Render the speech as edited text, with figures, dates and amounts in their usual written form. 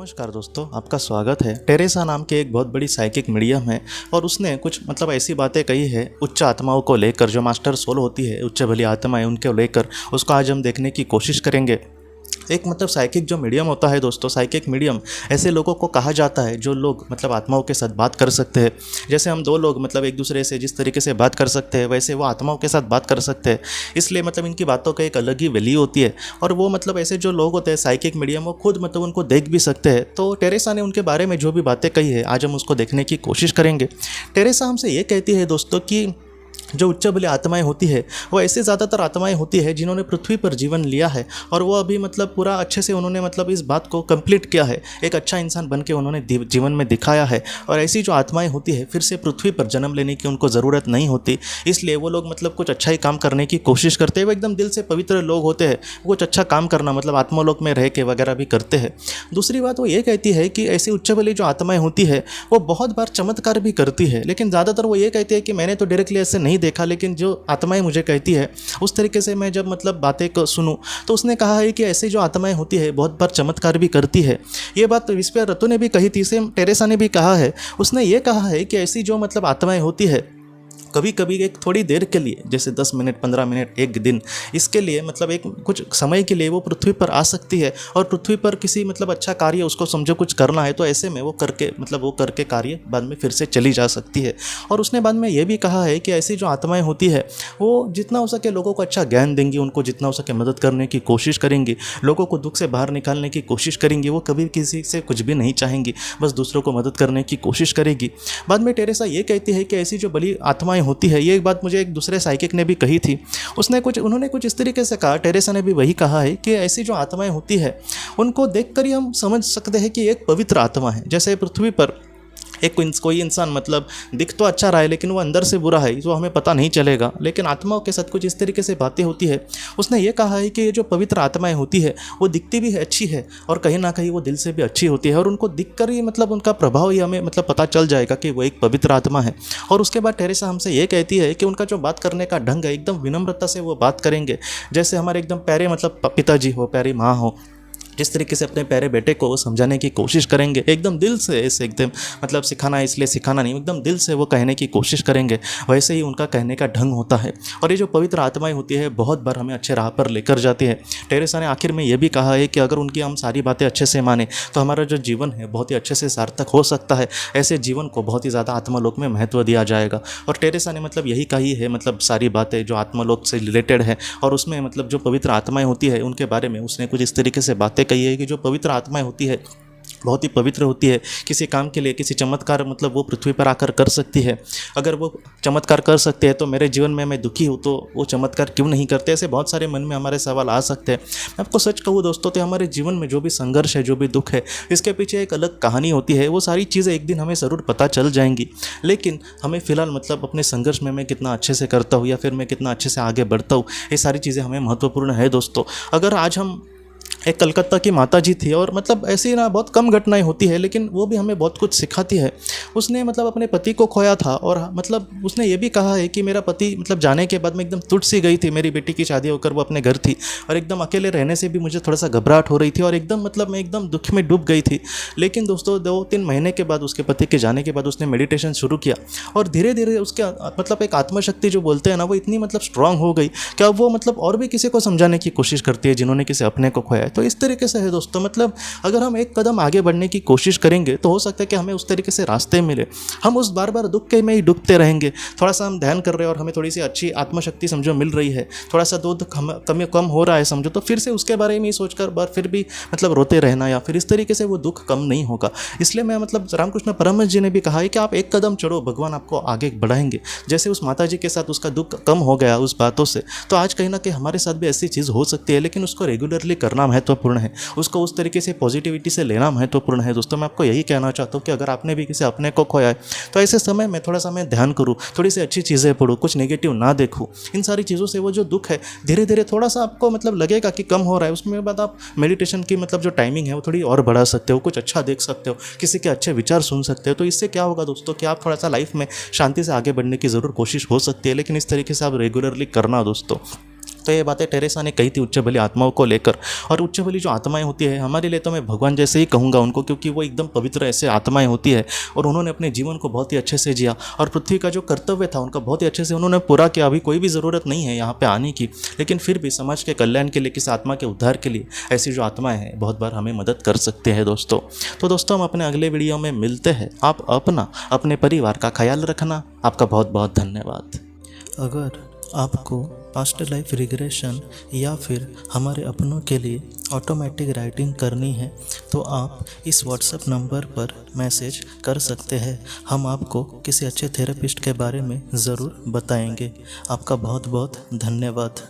नमस्कार दोस्तों, आपका स्वागत है। टेरेसा नाम के एक बहुत बड़ी साइकिक मीडियम है और उसने कुछ ऐसी बातें कही है उच्च आत्माओं को लेकर, जो मास्टर सोल होती है, उच्च भली आत्माएं, उनको लेकर उसको आज हम देखने की कोशिश करेंगे। एक साइकिक जो मीडियम होता है दोस्तों, साइकिक मीडियम ऐसे लोगों को कहा जाता है जो लोग आत्माओं के साथ बात कर सकते हैं। जैसे हम दो लोग एक दूसरे से जिस तरीके से बात कर सकते हैं, वैसे वो आत्माओं के साथ बात कर सकते हैं। इसलिए इनकी बातों का एक अलग ही वैल्यू होती है। और वो ऐसे जो लोग होते हैं साइकिक मीडियम, वो खुद उनको देख भी सकते हैं। तो टेरेसा ने उनके बारे में जो भी बातें कही है, आज हम उसको देखने की कोशिश करेंगे। टेरेसा हमसे ये कहती है दोस्तों कि जो उच्च बली आत्माएं होती है, वो ऐसे ज़्यादातर आत्माएं होती है जिन्होंने पृथ्वी पर जीवन लिया है और वो अभी पूरा अच्छे से उन्होंने इस बात को कंप्लीट किया है, एक अच्छा इंसान बन के उन्होंने जीवन में दिखाया है। और ऐसी जो आत्माएं होती है, फिर से पृथ्वी पर जन्म लेने की उनको ज़रूरत नहीं होती। इसलिए वो लोग कुछ अच्छा ही काम करने की कोशिश करते हैं। वो एकदम दिल से पवित्र लोग होते हैं, कुछ अच्छा काम करना आत्मालोक में रह के वगैरह भी करते हैं। दूसरी बात वो ये कहती है कि ऐसी उच्च बली जो आत्माएं होती है, वो बहुत बार चमत्कार भी करती है, लेकिन ज़्यादातर वो ये कहती है कि मैंने तो डायरेक्टली ऐसे नहीं देखा, लेकिन जो आत्माएं मुझे कहती है उस तरीके से मैं जब बातें को सुनूं, तो उसने कहा है कि ऐसी जो आत्माएं होती है बहुत बार चमत्कार भी करती है। ये बात विस्पर रतु ने भी कही थी, सेम टेरेसा ने भी कहा है। उसने ये कहा है कि ऐसी जो आत्माएं होती है, कभी कभी एक थोड़ी देर के लिए, जैसे 10 मिनट, 15 मिनट, एक दिन, इसके लिए एक कुछ समय के लिए वो पृथ्वी पर आ सकती है और पृथ्वी पर किसी अच्छा कार्य उसको समझो कुछ करना है, तो ऐसे में वो करके कार्य बाद में फिर से चली जा सकती है। और उसने बाद में ये भी कहा है कि ऐसी जो आत्माएं होती है, वो जितना हो सके लोगों को अच्छा ज्ञान देंगी, उनको जितना हो सके मदद करने की कोशिश करेंगी, लोगों को दुख से बाहर निकालने की कोशिश करेंगी। वो कभी किसी से कुछ भी नहीं चाहेंगी, बस दूसरों को मदद करने की कोशिश करेगी। बाद में टेरेसा ये कहती है कि ऐसी जो बली आत्माएं होती है, ये एक बात मुझे एक दूसरे साइकिक ने भी कही थी। उन्होंने कुछ इस तरीके से कहा, टेरेसा ने भी वही कहा है कि ऐसी जो आत्माएं होती है, उनको देखकर ही हम समझ सकते हैं कि एक पवित्र आत्मा है। जैसे पृथ्वी पर कोई इंसान दिख तो अच्छा रहा है, लेकिन वो अंदर से बुरा है, जो हमें पता नहीं चलेगा। लेकिन आत्माओं के साथ कुछ इस तरीके से बातें होती है। उसने ये कहा है कि ये जो पवित्र आत्माएं होती है, वो दिखती भी है अच्छी है और कहीं ना कहीं वो दिल से भी अच्छी होती है। और उनको दिखकर ही उनका प्रभाव ही हमें पता चल जाएगा कि वो एक पवित्र आत्मा है। और उसके बाद टेरेसा हमसे ये कहती है कि उनका जो बात करने का ढंग है, एकदम विनम्रता से वो बात करेंगे, जैसे हमारे एकदम प्यारे पिताजी हो, प्यारी माँ हो, जिस तरीके से अपने प्यारे बेटे को वो समझाने की कोशिश करेंगे, एकदम दिल से, ऐसे एकदम सिखाना इसलिए सिखाना नहीं, एकदम दिल से वो कहने की कोशिश करेंगे। वैसे ही उनका कहने का ढंग होता है। और ये जो पवित्र आत्माएं होती है, बहुत बार हमें अच्छे राह पर लेकर जाती है। टेरेसा ने आखिर में ये भी कहा है कि अगर उनकी हम सारी बातें अच्छे से माने, तो हमारा जो जीवन है बहुत ही अच्छे से सार्थक हो सकता है। ऐसे जीवन को बहुत ही ज़्यादा आत्मालोक में महत्व दिया जाएगा। और टेरेसा ने यही कही है, सारी बातें जो आत्मालोक से रिलेटेड है। और उसमें जो पवित्र आत्माएं होती है, उनके बारे में उसने कुछ इस तरीके से बातें कही है कि जो पवित्र आत्माएं होती है, बहुत ही पवित्र होती है। किसी काम के लिए, किसी चमत्कार वो पृथ्वी पर आकर कर सकती है। अगर वो चमत्कार कर सकते हैं, तो मेरे जीवन में मैं दुखी हूँ, तो वो चमत्कार क्यों नहीं करते? ऐसे बहुत सारे मन में हमारे सवाल आ सकते हैं। मैं आपको सच कहूँ दोस्तों, तो हमारे जीवन में जो भी संघर्ष है, जो भी दुख है, इसके पीछे एक अलग कहानी होती है। वो सारी चीज़ें एक दिन हमें ज़रूर पता चल जाएंगी, लेकिन हमें फ़िलहाल अपने संघर्ष में मैं कितना अच्छे से करता हूँ या फिर मैं कितना अच्छे से आगे बढ़ता हूँ, ये सारी चीज़ें हमें महत्वपूर्ण है दोस्तों। अगर आज हम एक कलकत्ता की माता जी थी, और ऐसी ना बहुत कम घटनाएं होती है, लेकिन वो भी हमें बहुत कुछ सिखाती है। उसने अपने पति को खोया था, और उसने ये भी कहा है कि मेरा पति जाने के बाद में एकदम टूट सी गई थी। मेरी बेटी की शादी होकर वो अपने घर थी, और एकदम अकेले रहने से भी मुझे थोड़ा सा घबराहट हो रही थी, और एकदम मैं एकदम दुख में डूब गई थी। लेकिन दोस्तों 2-3 महीने के बाद, उसके पति के जाने के बाद, उसने मेडिटेशन शुरू किया, और धीरे धीरे उसके एक आत्मशक्ति जो बोलते हैं ना, वो इतनी स्ट्रांग हो गई कि अब वो और भी किसी को समझाने की कोशिश करती है जिन्होंने किसी अपने को खोया है। तो इस तरीके से है दोस्तों, अगर हम एक कदम आगे बढ़ने की कोशिश करेंगे, तो हो सकता है कि हमें उस तरीके से रास्ते मिले। हम उस बार बार दुख के में ही डूबते रहेंगे। थोड़ा सा हम ध्यान कर रहे हैं और हमें थोड़ी सी अच्छी आत्मशक्ति समझो मिल रही है, थोड़ा सा दूध कम हो रहा है समझो, तो फिर से उसके बारे में ही सोचकर बार फिर भी रोते रहना, या फिर इस तरीके से वो दुख कम नहीं होगा। इसलिए मैं रामकृष्ण परमहंस जी ने भी कहा है कि आप एक कदम चढ़ो, भगवान आपको आगे बढ़ाएंगे। जैसे उस माता जी के साथ उसका दुख कम हो गया उस बातों से, तो आज कहीं ना कहीं हमारे साथ भी ऐसी चीज़ हो सकती है, लेकिन उसको रेगुलरली करना महत्वपूर्ण है। उसको उस तरीके से पॉजिटिविटी से लेना महत्वपूर्ण है दोस्तों। मैं आपको यही कहना चाहता हूँ कि अगर आपने भी किसी अपने को खोया है, तो ऐसे समय में थोड़ा सा मैं ध्यान करूँ, थोड़ी सी अच्छी चीज़ें पढ़ूँ, कुछ नेगेटिव ना देखूँ। इन सारी चीज़ों से वो जो दुख है धीरे धीरे थोड़ा सा आपको लगेगा कि कम हो रहा है। उसमें बाद आप मेडिटेशन की जो टाइमिंग है वो थोड़ी और बढ़ा सकते हो, कुछ अच्छा देख सकते हो, किसी के अच्छे विचार सुन सकते हो। तो इससे क्या होगा दोस्तों कि आप थोड़ा सा लाइफ में शांति से आगे बढ़ने की ज़रूर कोशिश हो सकती है, लेकिन इस तरीके से आप रेगुलरली करना दोस्तों। तो ये बातें टेरेसा ने कही थी उच्च बली आत्माओं को लेकर। और उच्च बली जो आत्माएं होती है हमारे लिए, तो मैं भगवान जैसे ही कहूँगा उनको, क्योंकि वो एकदम पवित्र ऐसे आत्माएं होती है और उन्होंने अपने जीवन को बहुत ही अच्छे से जिया और पृथ्वी का जो कर्तव्य था उनका बहुत ही अच्छे से उन्होंने पूरा किया। अभी कोई भी ज़रूरत नहीं है यहाँ पे आने की, लेकिन फिर भी समाज के कल्याण के लिए, किसी आत्मा के उद्धार के लिए ऐसी जो आत्माएं हैं बहुत बार हमें मदद कर सकते हैं दोस्तों। तो दोस्तों, हम अपने अगले वीडियो में मिलते हैं। आप अपने परिवार का ख्याल रखना। आपका बहुत बहुत धन्यवाद। अगर आपको पास्ट लाइफ रिग्रेशन या फिर हमारे अपनों के लिए ऑटोमेटिक राइटिंग करनी है तो आप इस व्हाट्सएप नंबर पर मैसेज कर सकते हैं। हम आपको किसी अच्छे थेरेपिस्ट के बारे में ज़रूर बताएंगे। आपका बहुत बहुत धन्यवाद।